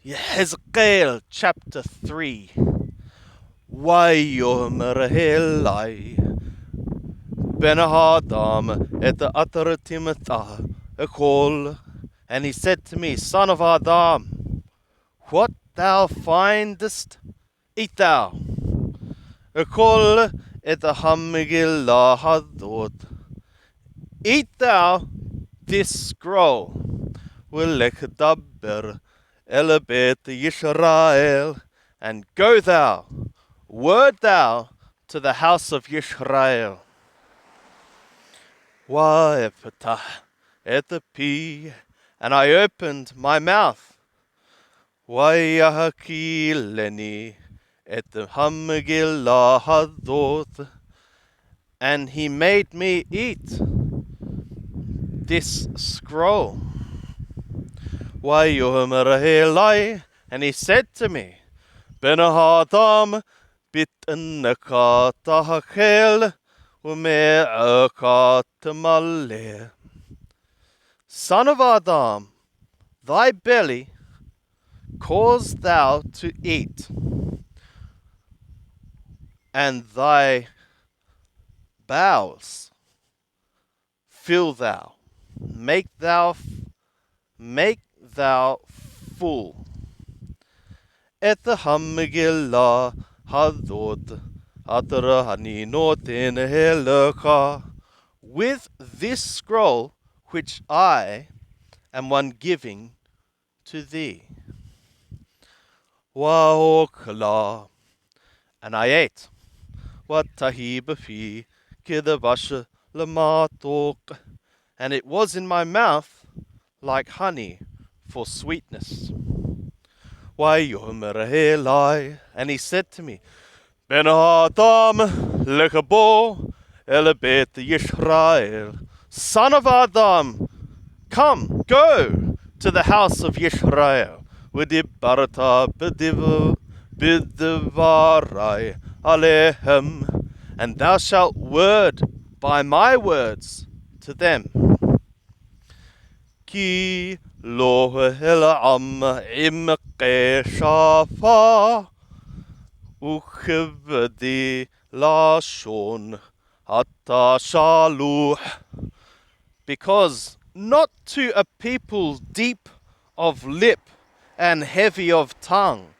Ezekiel chapter 3. Wayomer Helai Ben Adam et Atar Timotha a call, and he said to me, Son of Adam, what thou findest, eat thou. A call et the Hamigillah Hadod. Eat thou this scroll, Wilekdaber Elabet Yisrael, and go thou, word thou to the house of Yisrael. Wa'epatah et the P, and I opened my mouth. Wa'yahakileni et the Hamgillah Hadot, and he made me eat this scroll. Wayomer Helai, and he said to me, Ben Adam bitnaka tahachel ume'aka tamaleh. Son of Adam, thy belly cause thou to eat, and thy bowels fill thou. Make thou full. Et the Hamgillah Hadod Atara Haninotin Helaka, with this scroll which I am one giving to thee. Waokla, and I ate. Watahi bafi kidabash lamatok, and it was in my mouth like honey for sweetness. Wayomer Helai, and he said to me, Ben Adam lekabo elabet Yisrael. Son of Adam, come, go to the house of Yisrael. Vidibarata bidivarai alehem, and thou shalt word by my words to them. Ki lo helam imke shafa uchevdi lashon hatta shaluh, because not to a people deep of lip and heavy of tongue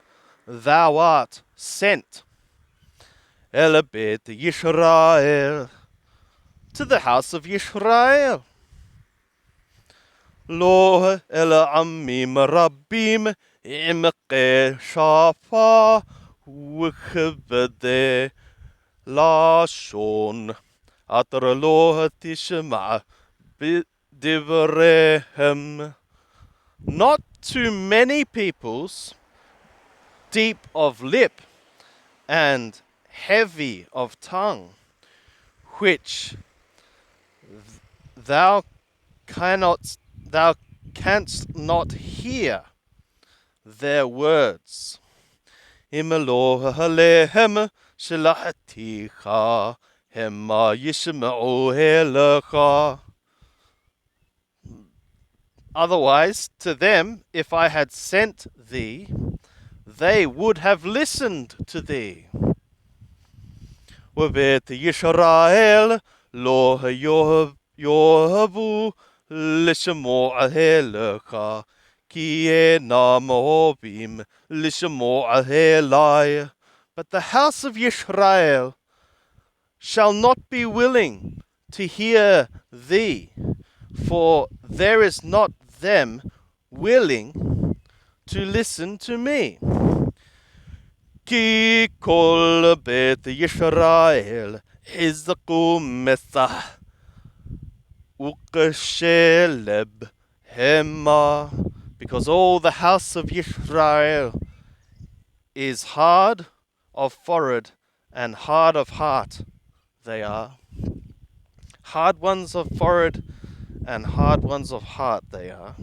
thou art sent. Elabet Yisrael, to the house of Yisrael. Lo ela amim rabbim imke shafa uchevde lashon atar lo tishma bidivrehem. Not too many peoples deep of lip and heavy of tongue, which thou canst not hear their words. Imelo halehem shelachaticha hema yishma'u helecha. Otherwise, to them, if I had sent thee, they would have listened to thee. Wabet Yisrael lo yohavu lishmo ahelecha ki enam obim lishmo ahelai. But the house of Yisrael shall not be willing to hear thee, for there is not them willing to listen to me. Ki kol bet Yisrael hizku mesah ukesheleb hema, because all the house of Yisrael is hard of forehead and hard of heart. They are hard ones of forehead and hard ones of heart they are.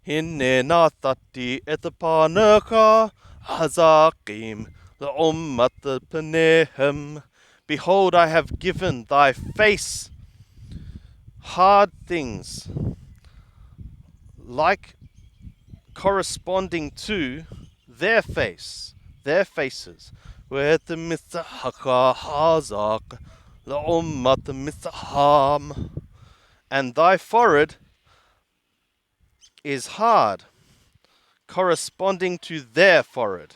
Hinne natati et panaka hazakim le'ummat panehem. Behold, I have given thy face hard things like corresponding to their faces. وَهَتْ مِثْحَكَ حَازَقَ لَأُمَّةِ مِثْحَامِ. And thy forehead is hard, corresponding to their forehead.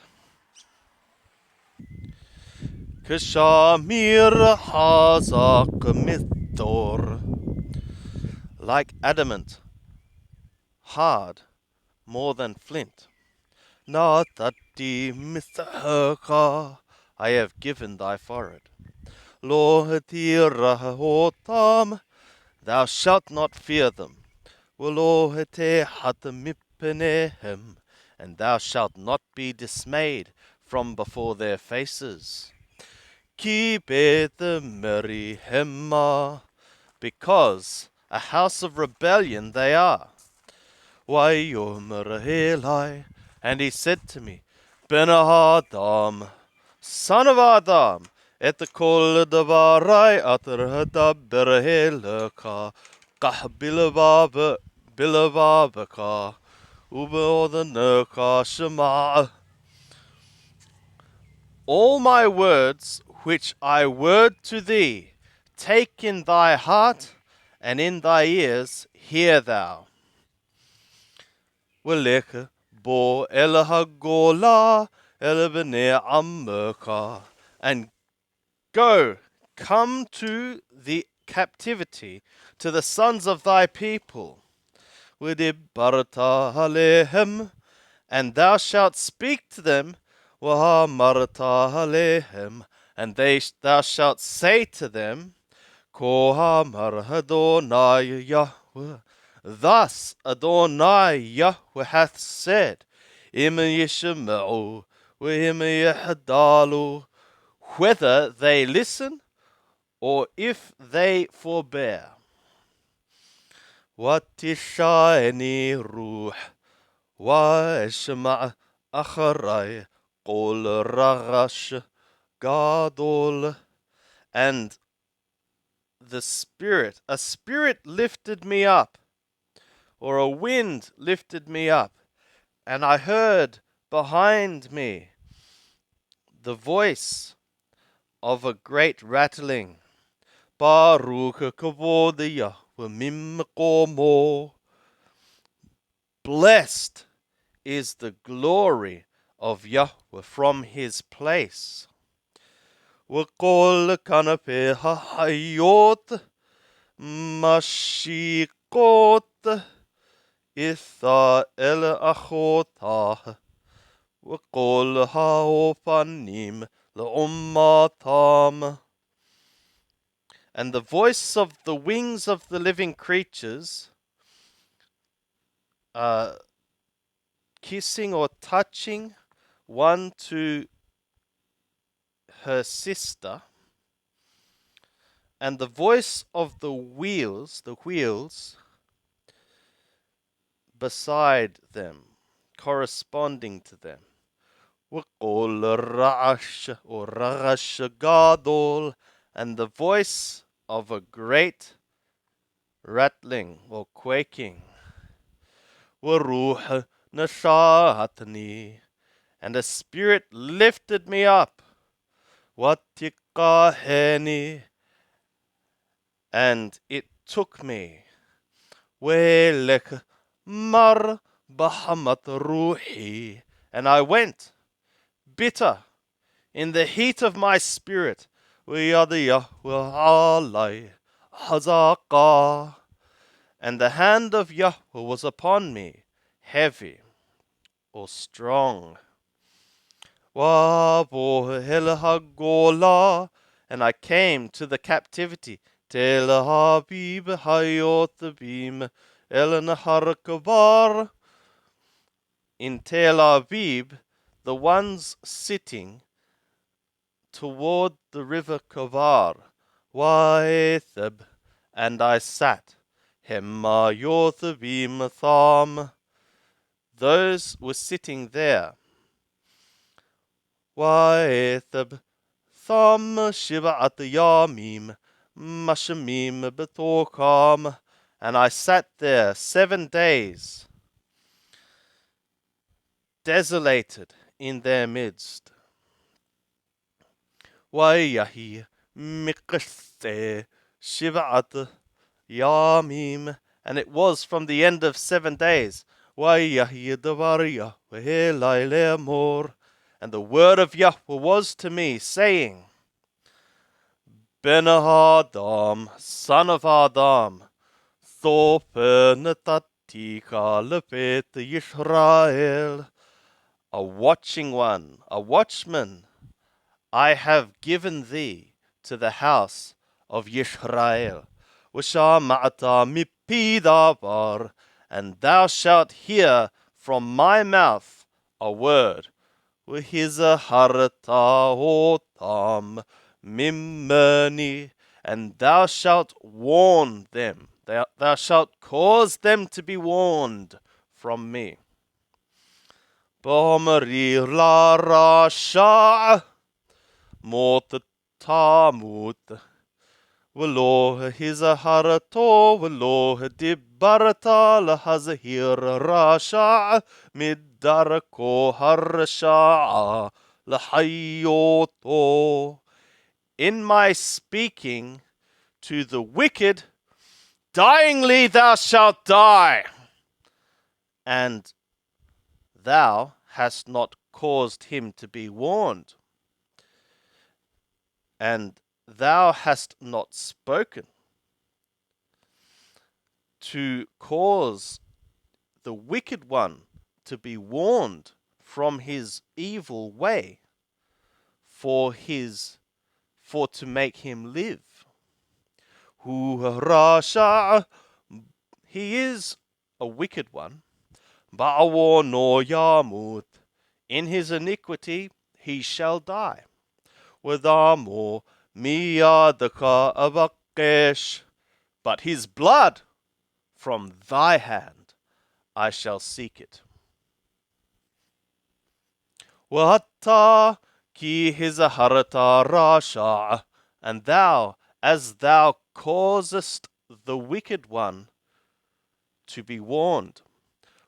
Kishamir hazak mithor. Like adamant, hard, more than flint. Natati mithaka. I have given thy forehead. Lo hatirahotam. Thou shalt not fear them. Lo hatimipenehem. And thou shalt not be dismayed from before their faces. Keep it the merry hemma, because a house of rebellion they are. Why Eli? And he said to me, Ben Adam, son of Adam, et kol davarai atrhata berhelaka, kah bilavabaka, ubeodanaka shema. All my words which I word to thee, take in thy heart and in thy ears, hear thou. Welech bo elahagola elebene ammerka. And go, come to the captivity, to the sons of thy people. Widibarta alehem. And thou shalt speak to them, Wahamarta alehem, and thou shalt say to them, Kohamar Adonai Yahweh. Thus Adonai Yahweh hath said, Im yishma'u, Im yahdalu, whether they listen or if they forbear. Watishani ruh. وَاسْمَعْ أَخَرَيْ قُلْ رَغَشْ gadol. And a spirit lifted me up, or a wind lifted me up, and I heard behind me the voice of a great rattling. Baruch kavod Yahweh. Blessed is the glory of Yahweh from his place. وَقَلْ كَنَفِي هَحَيْيوت مَشِيقوت إِثَا الْأَخوتَا وَقَلْ هَاوْفَنِيم لَأُمَّاتَام. And the voice of the wings of the living creatures kissing or touching one to her sister, and the voice of the wheels beside them, corresponding to them. وَقُلْ رَعَشْ or رَغَشْ gadol, and the voice of a great rattling or quaking. وَرُوحْ نَشَاتْنِي, and a spirit lifted me up. وَاتِقَاهَنِي, and it took me. وَلَكَ مَرْ بَحَمَتْ رُوحِي, and I went, bitter, in the heat of my spirit. وَيَدْ يَهْوَ عَلَيْ حَزَقًا, and the hand of Yahweh was upon me, heavy or strong. وَابُوهِ الْهَغَوْلَا, and I came to the captivity. Tel Habib Hayot Bim El Nahar Kabar. In Tel Aviv, the ones sitting toward the river Kavar. Wa'ethab, and I sat. Hemma Yothabim Tham, those were sitting there. Wa'ethab Tham Shiva'at Yamim Mashamim Bethokam, and I sat there 7 days. desolated in their midst. Wayahi mikse shivat yamim, and it was from the end of 7 days. Wayahi davaria vehelaile mor, and the word of Yahweh was to me, saying, Ben Adam, son of Adam, Thopernatatika lepet Yisrael, a watching one, a watchman, I have given thee to the house of Yisrael. Washama'ata mipi davar, and thou shalt hear from my mouth a word. Wahizaharata otam mimani, and thou shalt warn them. Thou shalt cause them to be warned from me. Bomari la rasha mot tamut. Velo hizaharato, velo dibarata lahazahir rasha midarako harasha lahayoto. In my speaking to the wicked, dyingly thou shalt die, and thou hast not caused him to be warned, and thou hast not spoken to cause the wicked one to be warned from his evil way, for to make him live. Hu rasha, he is a wicked one. Ba'awo no yamut, in his iniquity he shall die. Wadamo miyadaka avakesh, but his blood from thy hand I shall seek it. Wata ki hizaharata rasha, and thou, as thou causest the wicked one to be warned,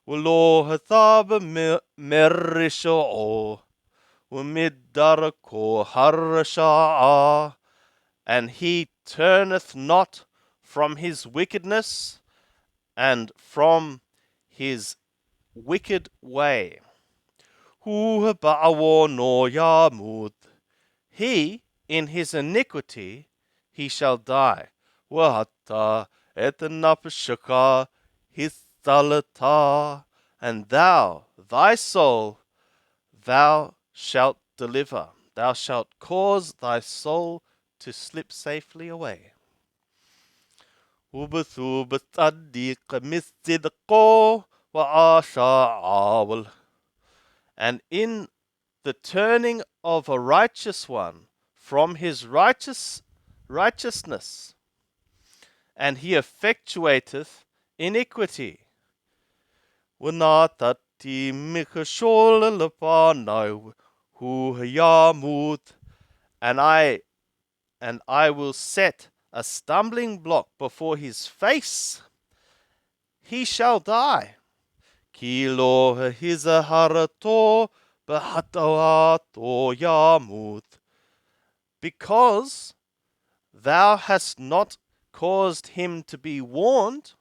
Walo hathab merisho umidarako harasha, and he turneth not from his wickedness and from his wicked way. Hu ba'awo no yamut, he in his iniquity he shall die. Wahata etnapshaka hithalata, and thou, thy soul, thou shalt deliver. Thou shalt cause thy soul to slip safely away. Ubethu betaddiq misidqo wa'asha'awal, and in the turning of a righteous one from his righteousness, and he effectuateth iniquity. Wanatati mikashol lepanai hu yamut, and I will set a stumbling block before his face, he shall die. Kilo hizaharato bahatawato yamut, because thou hast not caused him to be warned,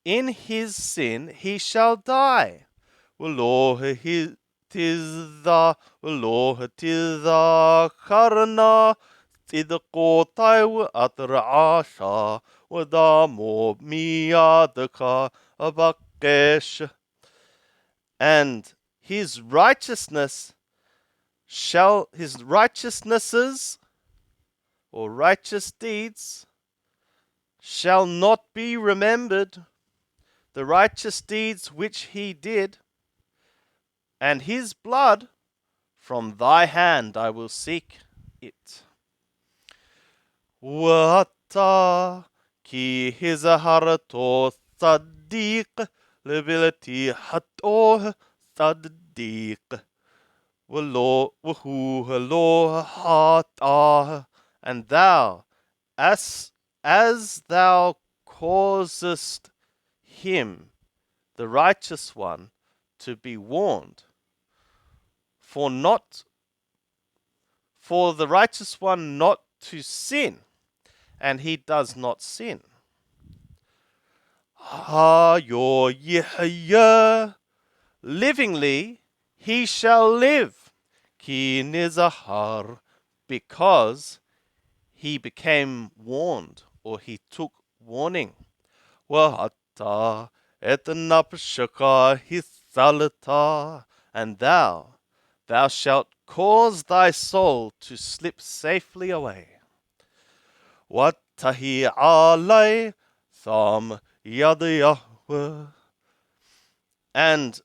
in his sin he shall die. Tizda karna tidqotaiw atrasha wadamo miyadaka abakesh, and his righteousnesses or righteous deeds shall not be remembered, the righteous deeds which he did, and his blood from thy hand I will seek it. Wata ki hizaharato sadiq libilati hato sadiq walo hata, and thou, as thou causest him, the righteous one, to be warned, for the righteous one not to sin, and he does not sin. Livingly he shall live, ki nizahar, because he became warned, or he took warning. Wahata etnapshaka hithalata, and thou shalt cause thy soul to slip safely away. Watahi alai tham yad Yahweh, and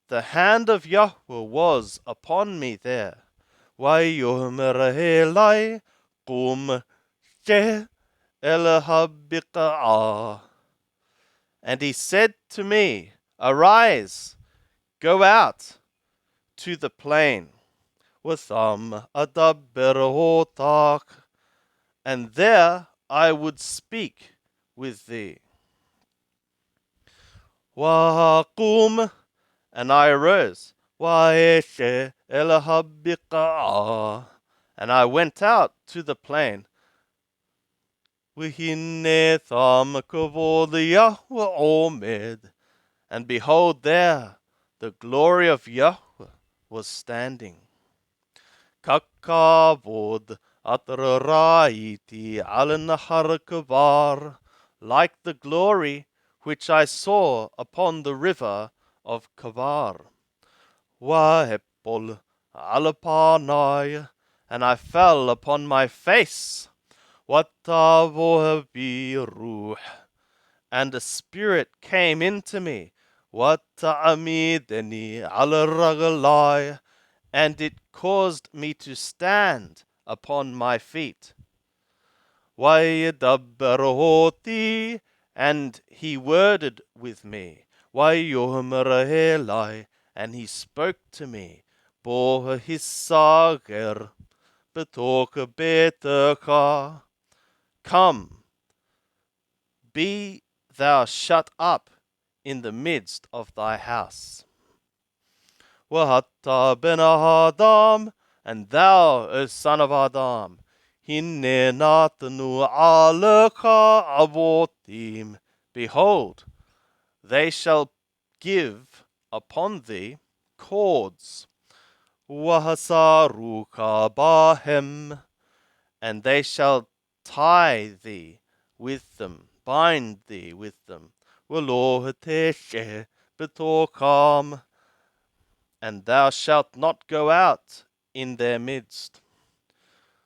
the hand of Yahweh was upon me there. Wayomer elai qum she elhabika'ah, and he said to me, arise, go out to the plain, watham adabberotak, and there I would speak with thee. Waqum, and I arose, waeshe elhabika'ah, and I went out to the plain. Wihine tham kavod Yahweh omed, and behold there the glory of Yahweh was standing. Kakavod atraraiti al nahar kavar, like the glory which I saw upon the river of Kavar. Wahepol alapanai, and I fell upon my face. Watavohabiruh, and a spirit came into me. Wata'amideni alaragalai, and it caused me to stand upon my feet. Wayedabberhoti, and he worded with me. Wayohmerhelai, and he spoke to me. Bohahisager, betoka betaka. Come, be thou shut up in the midst of thy house. Wahatta ben Adam, and thou, O son of Adam, hinne natanu alaka avotim, behold, they shall give upon thee cords, wahasaruka bahem, and they shall tie thee with them, bind thee with them. Walohiteshe betokam, and thou shalt not go out in their midst.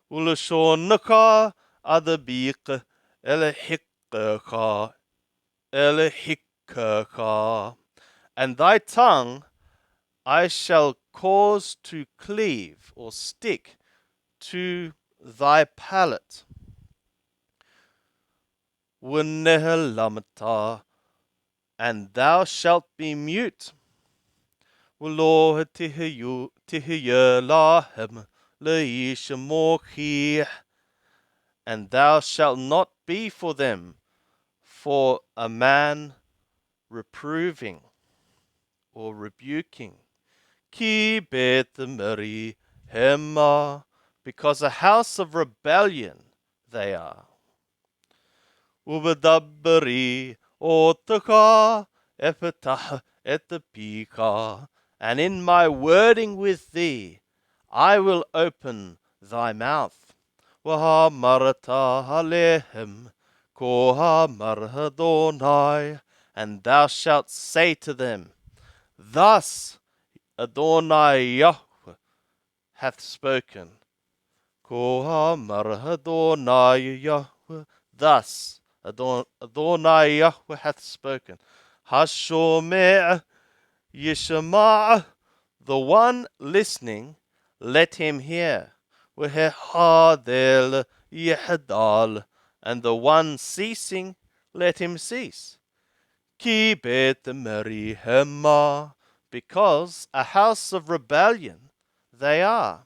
Ulashonaka adabik elehikaka, and thy tongue I shall cause to cleave or stick to thy palate. Wnehelamata, and thou shalt be mute. Wlo tihiya lahem leishamochi, and thou shalt not be for them for a man reproving or rebuking. Ki bet meri hema, because a house of rebellion they are. Ubadabberi otaka epetah etapika, and in my wording with thee I will open thy mouth. Waha marata alehem koha marhadonai, and thou shalt say to them, thus Adonai Yahweh hath spoken. Koha marhadonai Yahweh, thus Adonai Yahweh hath spoken. Hashomeh Yishama, the one listening, let him hear. Wehehadel Yehdal, and the one ceasing, let him cease. Ki bet merihema, because a house of rebellion they are.